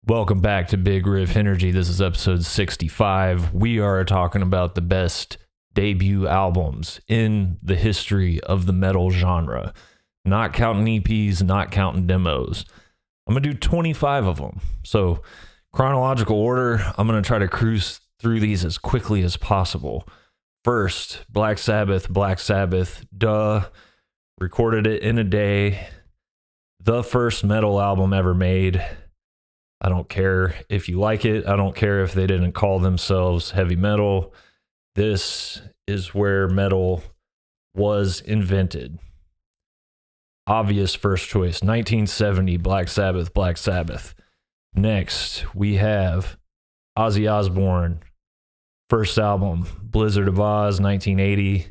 Welcome back to Big Riff Energy. This is episode 65. We are talking about the best debut albums in the history of the metal genre. Not counting EPs, not counting demos. I'm going to do 25 of them. So, chronological order, I'm going to try to cruise through these as quickly as possible. First, Black Sabbath, duh. Recorded it in a day. The first metal album ever made. I don't care if you like it. I don't care if they didn't call themselves heavy metal. This is where metal was invented. Obvious first choice, 1970, Black Sabbath. Next, we have Ozzy Osbourne. First album, Blizzard of Oz, 1980.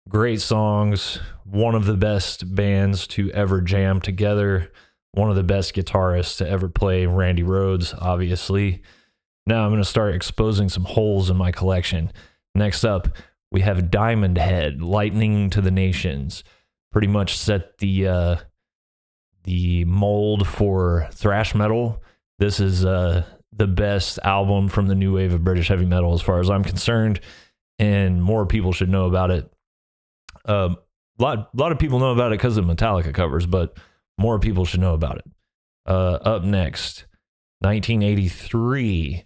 Great songs. One of the best bands to ever jam together. One of the best guitarists to ever play, Randy Rhoads, obviously. Now I'm going to start exposing some holes in my collection. Next up, we have Diamond Head, Lightning to the Nations. Pretty much set the mold for thrash metal. This is the best album from the new wave of British heavy metal as far as I'm concerned, and more people should know about it. A lot of people know about it because of Metallica covers, but more people should know about it. Up next, 1983,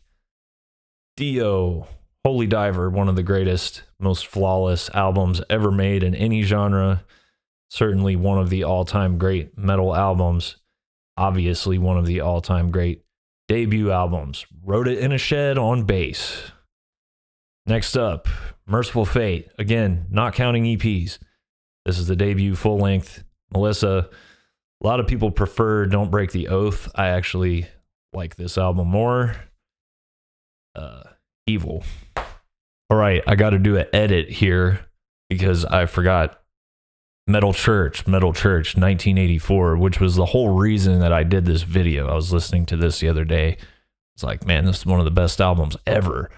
Dio, Holy Diver, one of the greatest, most flawless albums ever made in any genre. Certainly one of the all-time great metal albums. Obviously one of the all-time great debut albums. Wrote it in a shed on bass. Next up, Merciful Fate. Again, not counting EPs. This is the debut full-length. Melissa. A lot of people prefer Don't Break the Oath. I actually like this album more. Evil. All right, I got to do an edit here because I forgot Metal Church, 1984, which was the whole reason that I did this video. I was listening to this the other day. It's like, man, this is one of the best albums ever.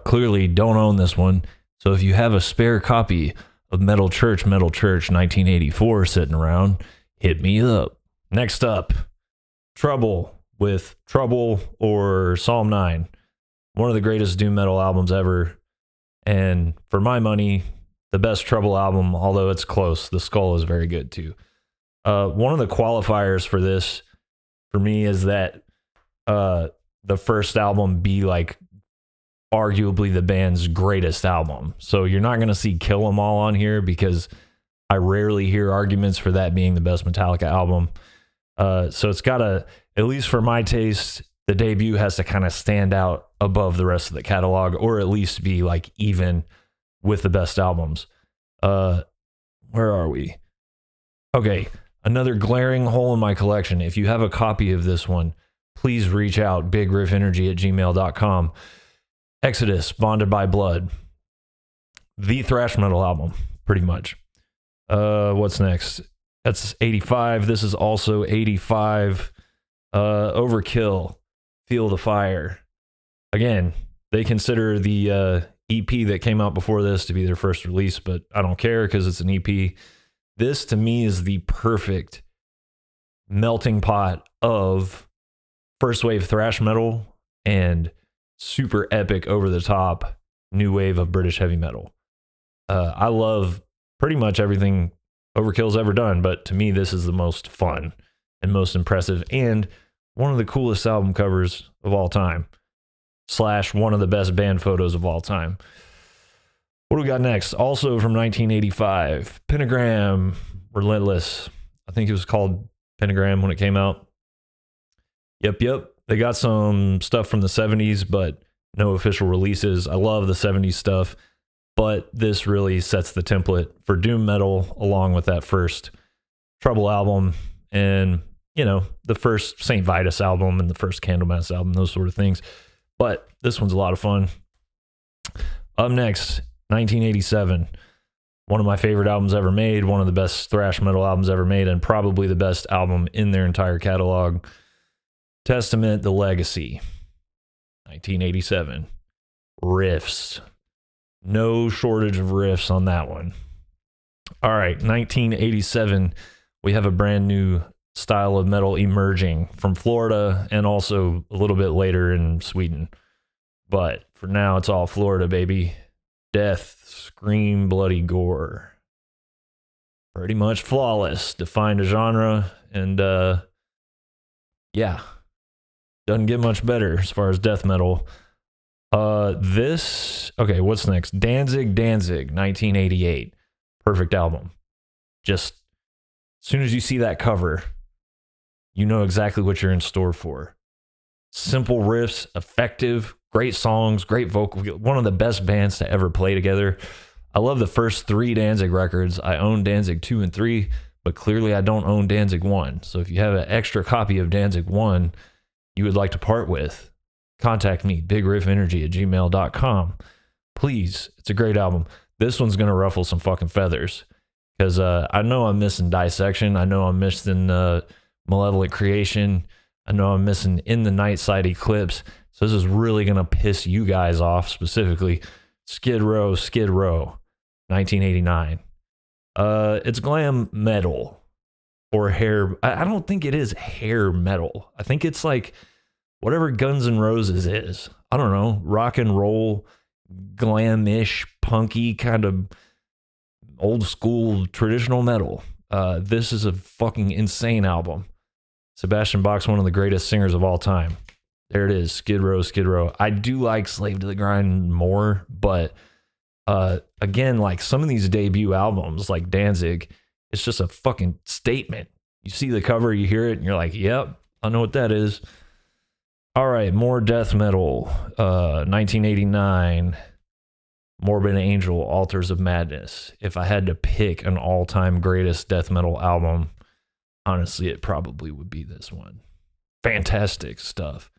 Clearly don't own this one. So if you have a spare copy of Metal Church, 1984 sitting around, hit me up. Next up, Trouble with Trouble or Psalm 9. One of the greatest doom metal albums ever. And for my money, the best Trouble album, although it's close. The Skull is very good too. One of the qualifiers for this, for me, is that the first album be like arguably the band's greatest album. So you're not going to see Kill 'Em All on here because I rarely hear arguments for that being the best Metallica album. So it's got to, at least for my taste, the debut has to kind of stand out above the rest of the catalog, or at least be like even with the best albums. Where are we? Okay, another glaring hole in my collection. If you have a copy of this one, please reach out, bigriffenergy@gmail.com. Exodus, Bonded by Blood. The thrash metal album, pretty much. What's next? That's 85. This is also 85. Overkill, Feel the Fire. Again, they consider the EP that came out before this to be their first release, but I don't care because it's an EP. This to me is the perfect melting pot of first wave thrash metal and super epic over the top new wave of British heavy metal. I love pretty much everything Overkill's ever done, but to me this is the most fun and most impressive and one of the coolest album covers of all time. / one of the best band photos of all time. What do we got next? Also from 1985, Pentagram, Relentless. I think it was called Pentagram when it came out. Yep. They got some stuff from the 70s, but no official releases. I love the 70s stuff, but this really sets the template for doom metal along with that first Trouble album and, you know, the first St. Vitus album and the first Candlemass album, those sort of things. But this one's a lot of fun. Up next, 1987. One of my favorite albums ever made, one of the best thrash metal albums ever made, and probably the best album in their entire catalog. Testament, The Legacy. 1987. Riffs. No shortage of riffs on that one. All right, 1987. We have a brand new style of metal emerging from Florida and also a little bit later in Sweden. But for now, it's all Florida, baby. Death, scream, bloody gore. Pretty much flawless. Defined a genre, and yeah, doesn't get much better as far as death metal. Okay, what's next? Danzig, 1988. Perfect album. Just as soon as you see that cover, you know exactly what you're in store for. Simple riffs, effective, great songs, great vocal. One of the best bands to ever play together. I love the first 3 Danzig records. I own Danzig 2 and 3, but clearly I don't own Danzig 1. So if you have an extra copy of Danzig 1 you would like to part with, contact me, bigriffenergy@gmail.com. Please, it's a great album. This one's going to ruffle some fucking feathers because I know I'm missing Dissection. I know I'm missing Malevolent Creation. I know I'm missing In the Night Side Eclipse. So this is really going to piss you guys off, specifically Skid Row, 1989. It's glam metal or hair. I don't think it is hair metal. I think it's like whatever Guns N' Roses is. I don't know, rock and roll, glamish, punky, kind of old school traditional metal. This is a fucking insane album. Sebastian Bach's one of the greatest singers of all time. There it is, Skid Row. I do like Slave to the Grind more, but again, like some of these debut albums, like Danzig, it's just a fucking statement. You see the cover, you hear it, and you're like, yep, I know what that is. All right, more death metal. 1989, Morbid Angel, Altars of Madness. If I had to pick an all-time greatest death metal album, honestly, it probably would be this one. Fantastic stuff.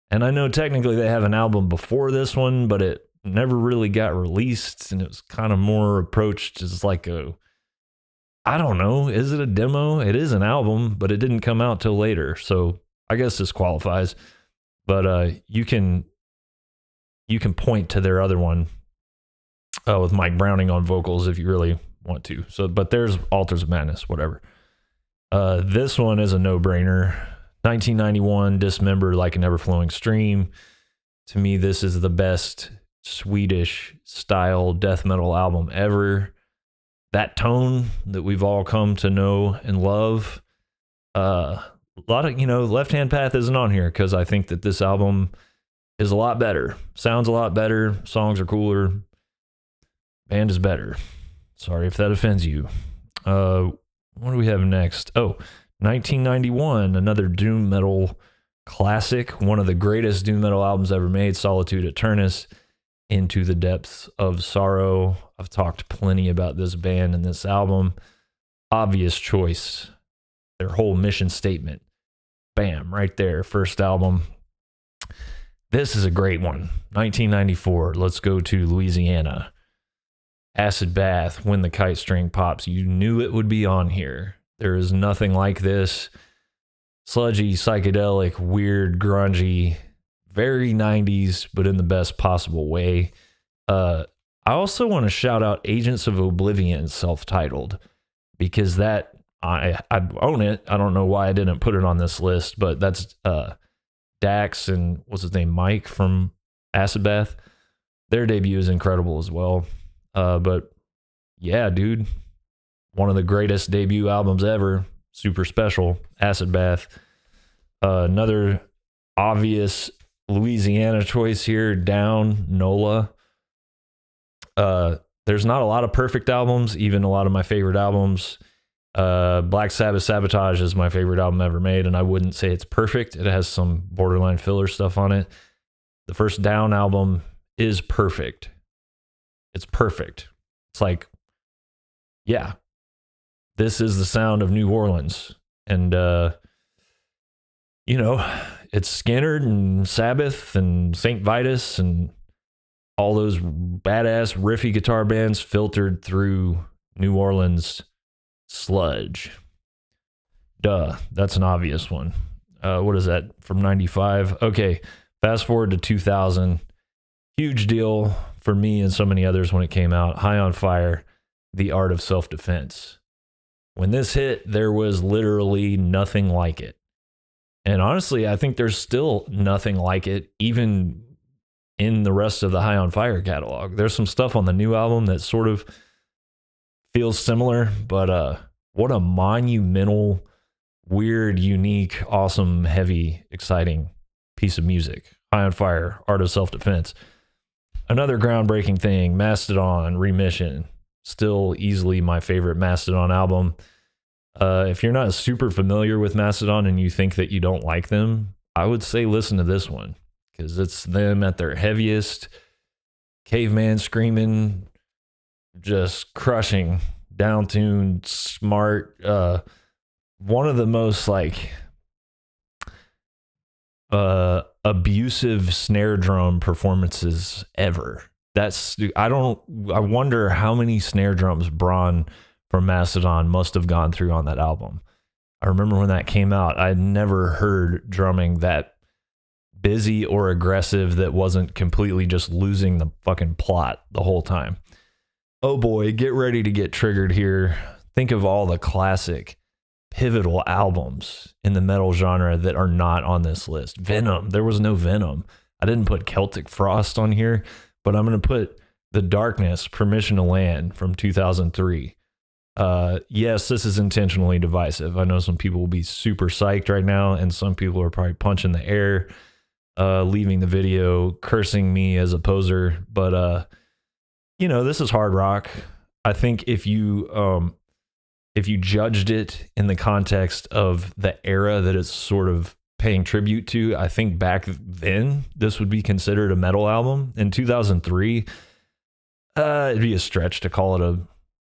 And I know technically they have an album before this one, but it never really got released, and it was kind of more approached as like I don't know, is it a demo? It is an album, but it didn't come out till later, so I guess this qualifies. But you can point to their other one with Mike Browning on vocals if you really want to. So, but there's Altars of Madness, whatever. This one is a no-brainer. 1991, Dismember Like an Ever-Flowing Stream. To me, this is the best Swedish style death metal album ever. That tone that we've all come to know and love. A lot of, Left Hand Path isn't on here because I think that this album is a lot better. Sounds a lot better. Songs are cooler. Band is better. Sorry if that offends you. What do we have next? Oh, 1991, another doom metal classic. One of the greatest doom metal albums ever made, Solitude Aeternus, Into the Depths of Sorrow. I've talked plenty about this band and this album. Obvious choice. Their whole mission statement. Bam, right there. First album. This is a great one. 1994. Let's go to Louisiana. Acid Bath, When the Kite String Pops. You knew it would be on here. There is nothing like this. Sludgy, psychedelic, weird, grungy, very 90s, but in the best possible way. I also want to shout out Agents of Oblivion, self-titled, because that I own it. I don't know why I didn't put it on this list, but that's Dax and what's his name, Mike from Acid Bath. Their debut is incredible as well. But yeah, dude, one of the greatest debut albums ever. Super special. Acid Bath. Another obvious Louisiana choice here. Down, NOLA. There's not a lot of perfect albums, even a lot of my favorite albums. Black Sabbath Sabotage is my favorite album ever made, and I wouldn't say it's perfect. It has some borderline filler stuff on it. The first Down album is perfect. It's perfect. It's like, yeah, this is the sound of New Orleans. And, it's Skynyrd and Sabbath and St. Vitus and all those badass riffy guitar bands filtered through New Orleans sludge. Duh, that's an obvious one. What is that, from 95? Okay, fast forward to 2000. Huge deal for me and so many others when it came out. High on Fire, The Art of Self-Defense. When this hit, there was literally nothing like it. And honestly, I think there's still nothing like it, even in the rest of the High on Fire catalog. There's some stuff on the new album that sort of feels similar, but what a monumental, weird, unique, awesome, heavy, exciting piece of music. High on Fire, Art of Self-Defense. Another groundbreaking thing, Mastodon, Remission. Still easily my favorite Mastodon album. If you're not super familiar with Mastodon and you think that you don't like them, I would say listen to this one, because it's them at their heaviest, caveman screaming, just crushing, down-tuned, smart. One of the most like abusive snare drum performances ever. I wonder how many snare drums Braun from Mastodon must have gone through on that album. I remember when that came out, I'd never heard drumming that busy or aggressive that wasn't completely just losing the fucking plot the whole time. Oh boy, get ready to get triggered here. Think of all the classic pivotal albums in the metal genre that are not on this list. Venom, there was no Venom. I didn't put Celtic Frost on here, but I'm going to put The Darkness, Permission to Land from 2003. Yes, this is intentionally divisive. I know some people will be super psyched right now, and some people are probably punching the air, leaving the video, cursing me as a poser. But, this is hard rock. I think if you judged it in the context of the era that it's sort of paying tribute to, I think back then this would be considered a metal album. In 2003, it'd be a stretch to call it a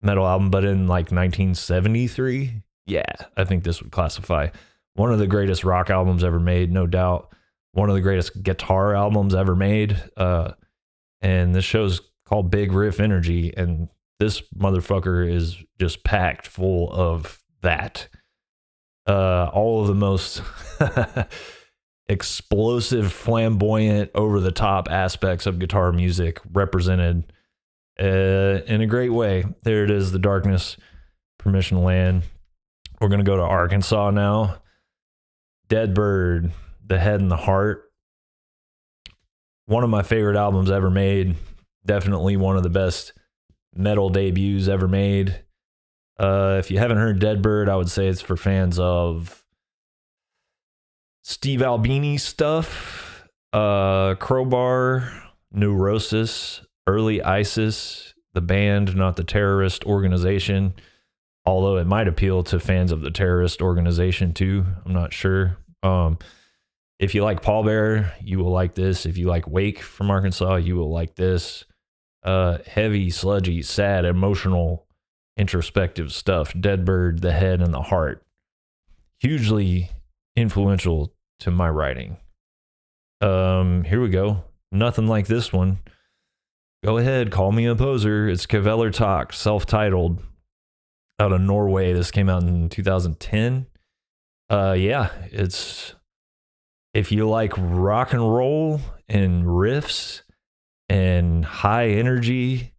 metal album, but in like 1973, yeah, I think this would classify. One of the greatest rock albums ever made, no doubt. One of the greatest guitar albums ever made. And this show's called Big Riff Energy, and this motherfucker is just packed full of that. All of the most explosive, flamboyant, over-the-top aspects of guitar music represented in a great way. There it is, The Darkness, Permission to Land. We're going to go to Arkansas now. Dead Bird, The Head and the Heart. One of my favorite albums ever made. Definitely one of the best metal debuts ever made. If you haven't heard Dead Bird, I would say it's for fans of Steve Albini stuff, Crowbar, Neurosis, early ISIS, the band, not the terrorist organization, although it might appeal to fans of the terrorist organization too. I'm not sure. If you like Pallbearer, you will like this. If you like Wake from Arkansas, you will like this. Heavy, sludgy, sad, emotional, introspective stuff. Dead Bird, The Head and the Heart. Hugely influential to my writing. Here we go. Nothing like this one. Go ahead, call me a poser. It's Kveler Tak, self-titled, out of Norway. This came out in 2010. Yeah, it's, if you like rock and roll and riffs and high energy,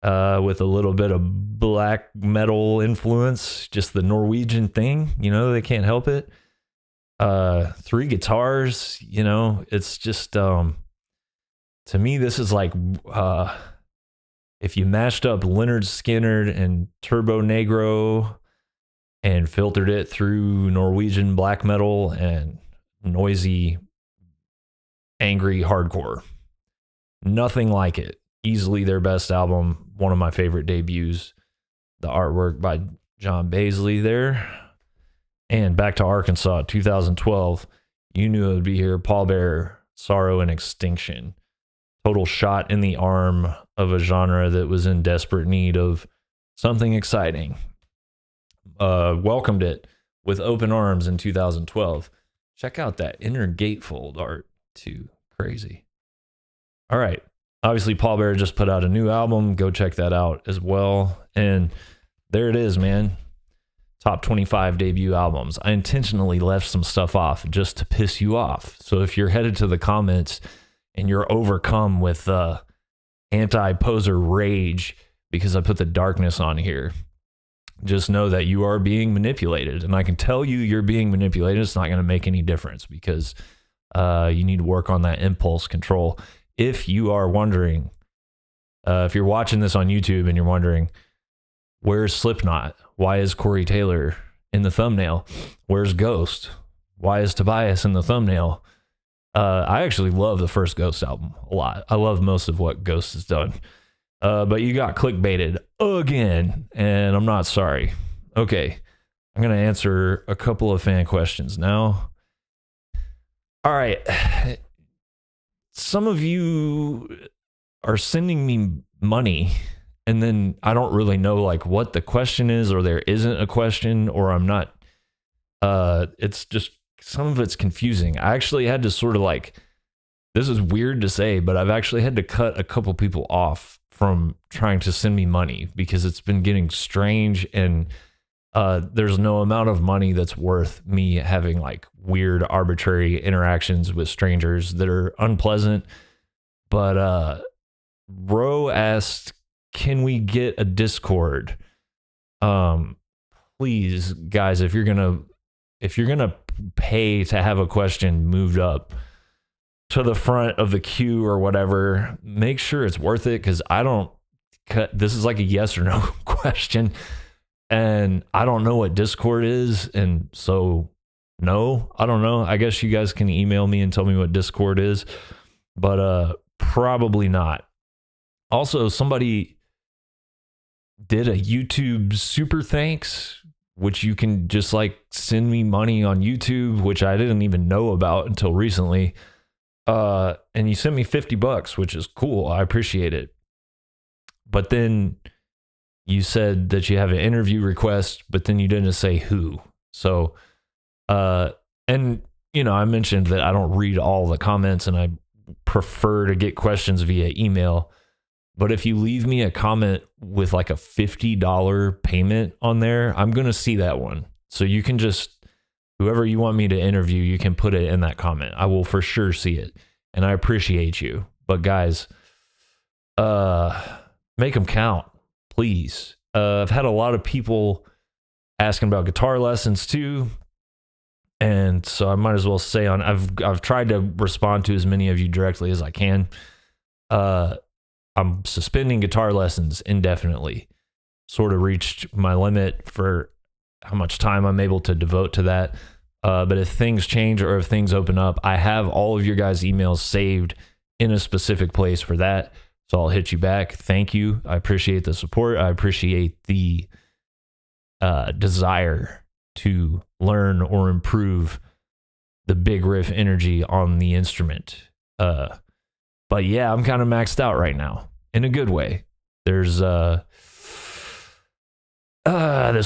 with a little bit of black metal influence, just the Norwegian thing, they can't help it. 3 guitars, it's just, to me, this is like, if you mashed up Leonard Skinner and Turbo Negro and filtered it through Norwegian black metal and noisy, angry hardcore. Nothing like it. Easily their best album. One of my favorite debuts. The artwork by John Baisley there. And back to Arkansas, 2012. You knew it would be here. Pallbearer, Sorrow and Extinction. Total shot in the arm of a genre that was in desperate need of something exciting. Welcomed it with open arms in 2012. Check out that inner gatefold art too. Crazy. All right. Obviously, Pallbearer just put out a new album. Go check that out as well. And there it is, man. Top 25 debut albums. I intentionally left some stuff off just to piss you off. So if you're headed to the comments and you're overcome with anti-poser rage because I put The Darkness on here, just know that you are being manipulated. And I can tell you you're being manipulated. It's not going to make any difference because you need to work on that impulse control. If you are wondering, if you're watching this on YouTube and you're wondering, where's Slipknot? Why is Corey Taylor in the thumbnail? Where's Ghost? Why is Tobias in the thumbnail? I actually love the first Ghost album a lot. I love most of what Ghost has done. But you got clickbaited again, and I'm not sorry. Okay, I'm going to answer a couple of fan questions now. All right. Some of you are sending me money, and then I don't really know like what the question is, or there isn't a question, or I'm not. It's just, some of it's confusing. I actually had to sort of like, this is weird to say, but I've actually had to cut a couple people off from trying to send me money because it's been getting strange, and there's no amount of money that's worth me having like weird arbitrary interactions with strangers that are unpleasant. But Ro asked, can we get a Discord? Please guys, if you're gonna pay to have a question moved up to the front of the queue or whatever, make sure it's worth it, because this is like a yes or no question, and I don't know what Discord is, and so no, I don't know. I guess you guys can email me and tell me what Discord is, but probably not. Also, somebody did a YouTube super thanks, which you can just like send me money on YouTube, which I didn't even know about until recently. And you sent me $50, which is cool. I appreciate it. But then you said that you have an interview request, but then you didn't say who. So, and you know, I mentioned that I don't read all the comments and I prefer to get questions via email. But if you leave me a comment with like a $50 payment on there, I'm going to see that one. So you can just, whoever you want me to interview, you can put it in that comment. I will for sure see it. And I appreciate you. But guys, make them count, please. I've had a lot of people asking about guitar lessons too. And so I might as well say I've tried to respond to as many of you directly as I can. I'm suspending guitar lessons indefinitely. Sort of reached my limit for how much time I'm able to devote to that. But if things change or if things open up, I have all of your guys' emails saved in a specific place for that. So I'll hit you back. Thank you. I appreciate the support. I appreciate the desire to learn or improve the big riff energy on the instrument. But yeah, I'm kind of maxed out right now in a good way. There's this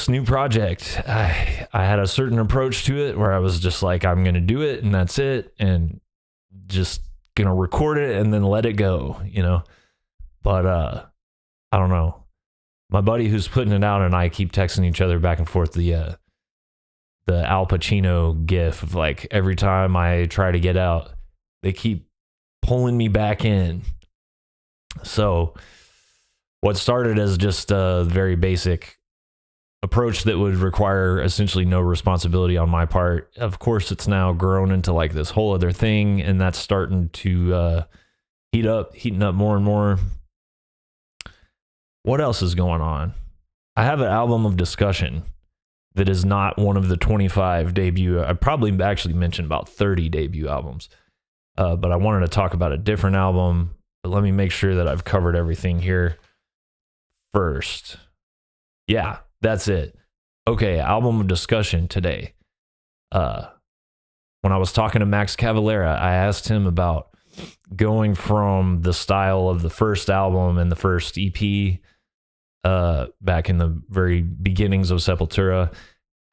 new project. I had a certain approach to it where I was just like, I'm going to do it and that's it. And just going to record it and then let it go, you know? But I don't know. My buddy who's putting it out and I keep texting each other back and forth the Al Pacino gif of like every time I try to get out, they keep pulling me back in. So what started as just a very basic approach that would require essentially no responsibility on my part, of course it's now grown into like this whole other thing, and that's starting to heating up more and more. What else is going on? I have an album of discussion that is not one of the 25 debut. I probably actually mentioned about 30 debut albums. But I wanted to talk about a different album. But let me make sure that I've covered everything here first. Yeah, that's it. Okay, album of discussion today. When I was talking to Max Cavalera, I asked him about going from the style of the first album and the first EP back in the very beginnings of Sepultura,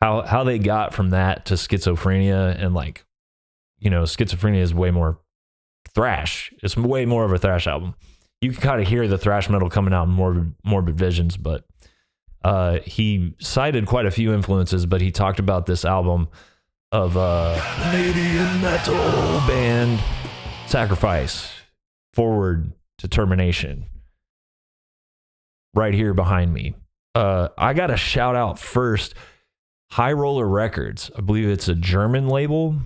how they got from that to Schizophrenia. And like, you know, Schizophrenia is way more thrash. It's way more of a thrash album. You can kind of hear the thrash metal coming out in Morbid Visions, but he cited quite a few influences, but he talked about this album of Canadian metal band Sacrifice, Forward to Termination, right here behind me. I got to shout out first High Roller Records. I believe it's a German label.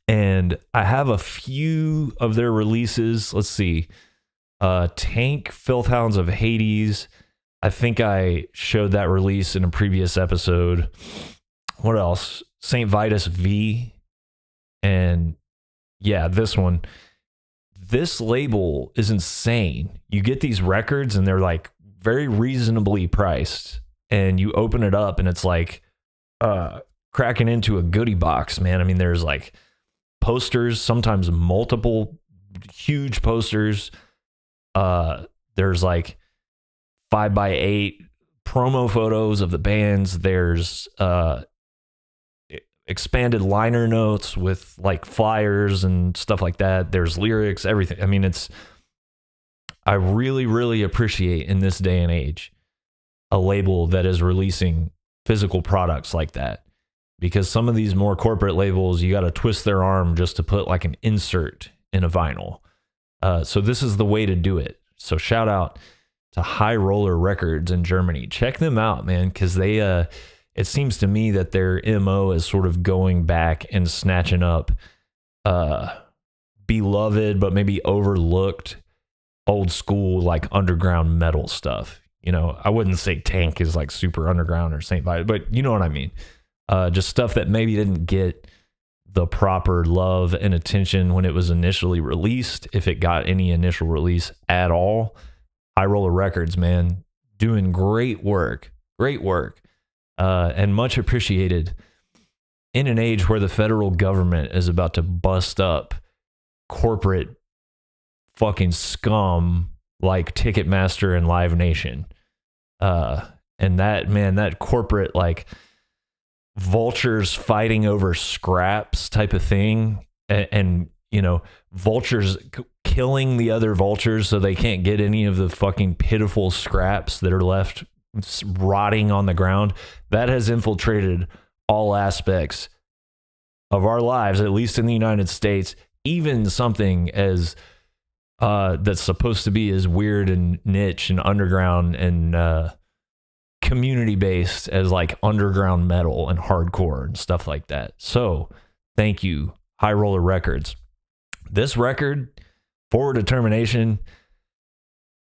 And I have a few of their releases. Let's see. Tank, Filth Hounds of Hades. I think I showed that release in a previous episode. What else? St. Vitus V. And yeah, this one. This label is insane. You get these records and they're like very reasonably priced. And you open it up and it's like cracking into a goodie box, man. I mean, there's like posters, sometimes multiple huge posters. There's like 5x8 promo photos of the bands. There's expanded liner notes with like flyers and stuff like that. There's lyrics, everything. I mean, I really, really appreciate in this day and age a label that is releasing physical products like that, because some of these more corporate labels, you got to twist their arm just to put like an insert in a vinyl. So this is the way to do it. So shout out to High Roller Records in Germany. Check them out, man, because they, it seems to me that their MO is sort of going back and snatching up beloved but maybe overlooked old school like underground metal stuff. You know, I wouldn't say Tank is like super underground or St. Vitus, but you know what I mean. Just stuff that maybe didn't get the proper love and attention when it was initially released, if it got any initial release at all. High Roller Records, man, doing great work, and much appreciated in an age where the federal government is about to bust up corporate fucking scum like Ticketmaster and Live Nation. And that, man, that corporate like vultures fighting over scraps type of thing, and you know, vultures killing the other vultures so they can't get any of the fucking pitiful scraps that are left rotting on the ground. That has infiltrated all aspects of our lives, at least in the United States. Even something as that's supposed to be as weird and niche and underground and community based as like underground metal and hardcore and stuff like that. So thank you, High Roller Records. This record, Forward to Termination,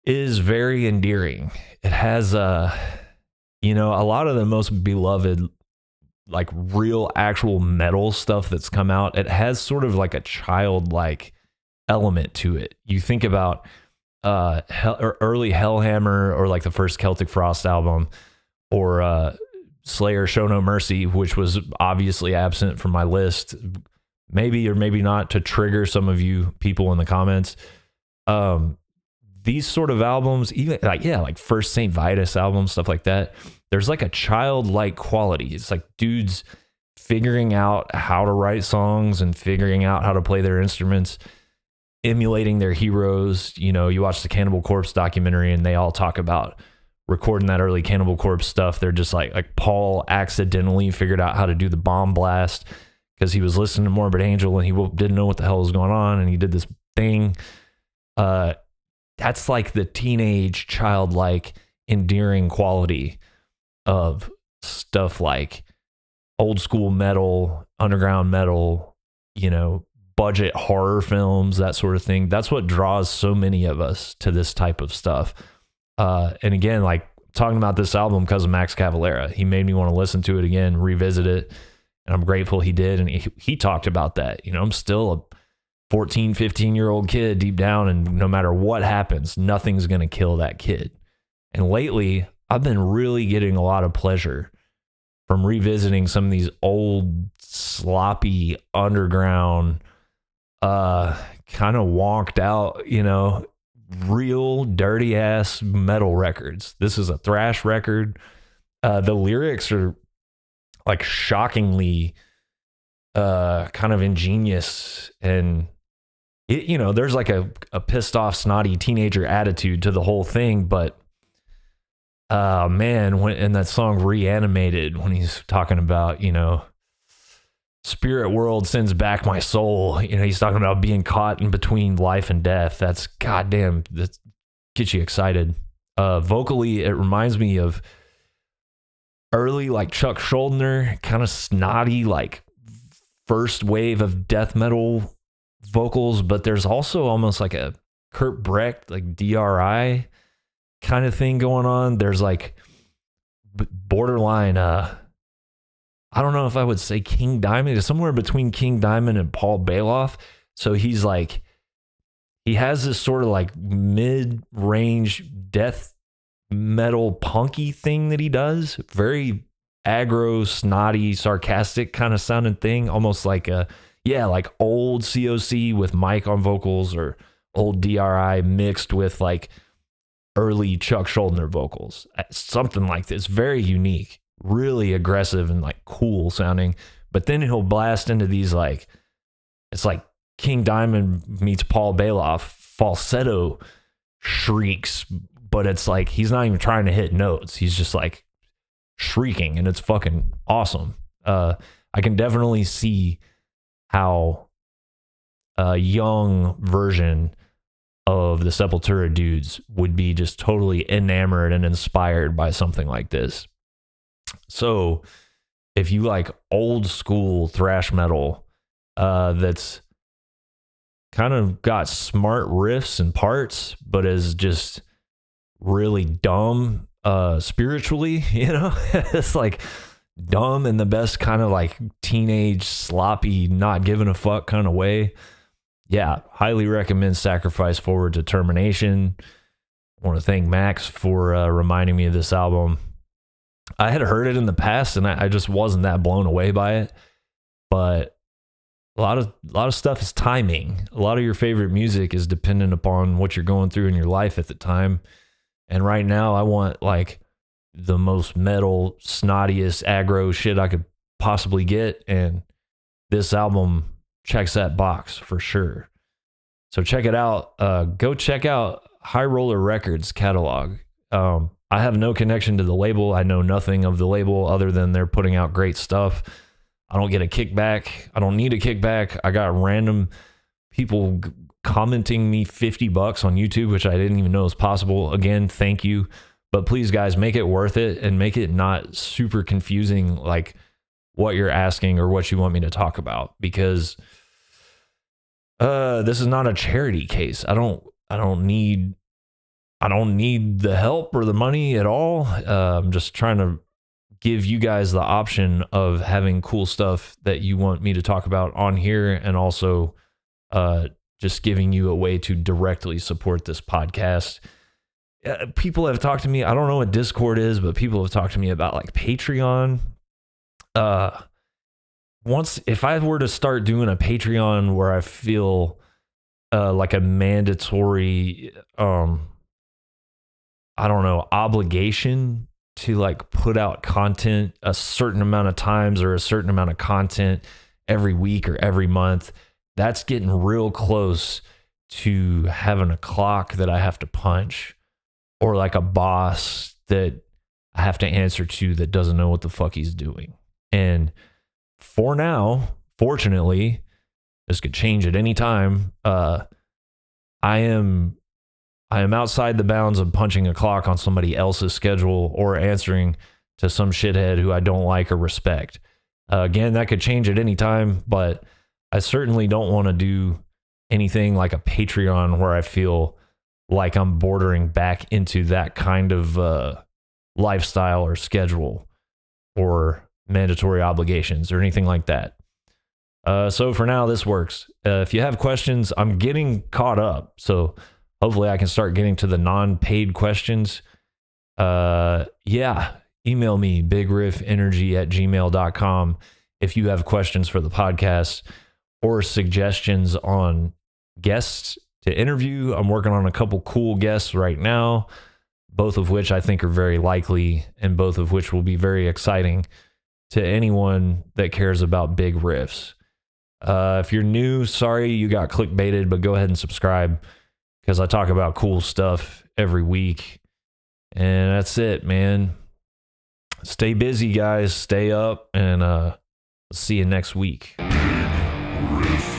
is very endearing. It has you know, a lot of the most beloved like real actual metal stuff that's come out. It has sort of like a childlike element to it. You think about early Hellhammer, or like the first Celtic Frost album, or Slayer Show No Mercy, which was obviously absent from my list, maybe or maybe not, to trigger some of you people in the comments. These sort of albums, even like first St. Vitus album, stuff like that, there's like a childlike quality. It's like dudes figuring out how to write songs and figuring out how to play their instruments, emulating their heroes. You know, you watch the Cannibal Corpse documentary and they all talk about recording that early Cannibal Corpse stuff. They're just like Paul accidentally figured out how to do the bomb blast because he was listening to Morbid Angel and he didn't know what the hell was going on, and he did this thing. That's like the teenage childlike endearing quality of stuff like old school metal, underground metal, you know, budget horror films, that sort of thing. That's what draws so many of us to this type of stuff. And again, like talking about this album because of Max Cavalera, he made me want to listen to it again, revisit it. And I'm grateful he did. And he talked about that. You know, I'm still a 14, 15-year-old kid deep down, and no matter what happens, nothing's going to kill that kid. And lately, I've been really getting a lot of pleasure from revisiting some of these old, sloppy, underground, kind of wonked out, you know, real dirty ass metal records. This is a thrash record. The lyrics are like shockingly kind of ingenious, and it, you know, there's like a pissed off, snotty teenager attitude to the whole thing. But man, when in that song Reanimated, when he's talking about, you know, spirit world sends back my soul, you know, he's talking about being caught in between life and death. That's goddamn, that gets you excited. Vocally, it reminds me of early like Chuck Schuldiner, kind of snotty, like first wave of death metal vocals, but there's also almost like a Kurt Brecht, like DRI kind of thing going on. There's like borderline, I don't know if I would say King Diamond. It's somewhere between King Diamond and Paul Bailoff. So he's like, he has this sort of like mid-range death metal punky thing that he does. Very aggro, snotty, sarcastic kind of sounding thing. Almost like like old COC with Mike on vocals, or old DRI mixed with like early Chuck Schuldiner vocals. Something like this. Very unique, really aggressive and like cool sounding. But then he'll blast into these like, it's like King Diamond meets Paul Bailoff falsetto shrieks, but it's like he's not even trying to hit notes. He's just like shrieking, and it's fucking awesome. I can definitely see how a young version of the Sepultura dudes would be just totally enamored and inspired by something like this. So if you like old school thrash metal, that's kind of got smart riffs and parts, but is just really dumb spiritually, it's like dumb in the best kind of like teenage sloppy not giving a fuck kind of way. Yeah, highly recommend Sacrifice Forward to Termination. I want to thank Max for reminding me of this album. I had heard it in the past and I just wasn't that blown away by it, but a lot of stuff is timing. A lot of your favorite music is dependent upon what you're going through in your life at the time. And right now I want like the most metal, snottiest, aggro shit I could possibly get. And this album checks that box for sure. So check it out. Go check out High Roller Records catalog. I have no connection to the label. I know nothing of the label other than they're putting out great stuff. I don't get a kickback. I don't need a kickback. I got random people commenting me $50 on YouTube, which I didn't even know was possible. Again, thank you. But please, guys, make it worth it and make it not super confusing, like what you're asking or what you want me to talk about, because this is not a charity case. I don't need the help or the money at all. I'm just trying to give you guys the option of having cool stuff that you want me to talk about on here, and also just giving you a way to directly support this podcast. People have talked to me. I don't know what Discord is, but people have talked to me about like Patreon. If I were to start doing a Patreon where I feel like a mandatory, obligation to like put out content a certain amount of times or a certain amount of content every week or every month, that's getting real close to having a clock that I have to punch, or like a boss that I have to answer to that doesn't know what the fuck he's doing. And for now, fortunately, this could change at any time. I am outside the bounds of punching a clock on somebody else's schedule or answering to some shithead who I don't like or respect. Again, that could change at any time, but I certainly don't want to do anything like a Patreon where I feel like I'm bordering back into that kind of lifestyle or schedule or mandatory obligations or anything like that. So for now, this works. If you have questions, I'm getting caught up. So hopefully I can start getting to the non-paid questions. Email me, bigriffenergy@gmail.com if you have questions for the podcast or suggestions on guests to interview. I'm working on a couple cool guests right now, both of which I think are very likely and both of which will be very exciting to anyone that cares about big riffs. If you're new, sorry you got clickbaited, but go ahead and subscribe because I talk about cool stuff every week. And that's it, man. Stay busy, guys. Stay up, and see you next week. Riff.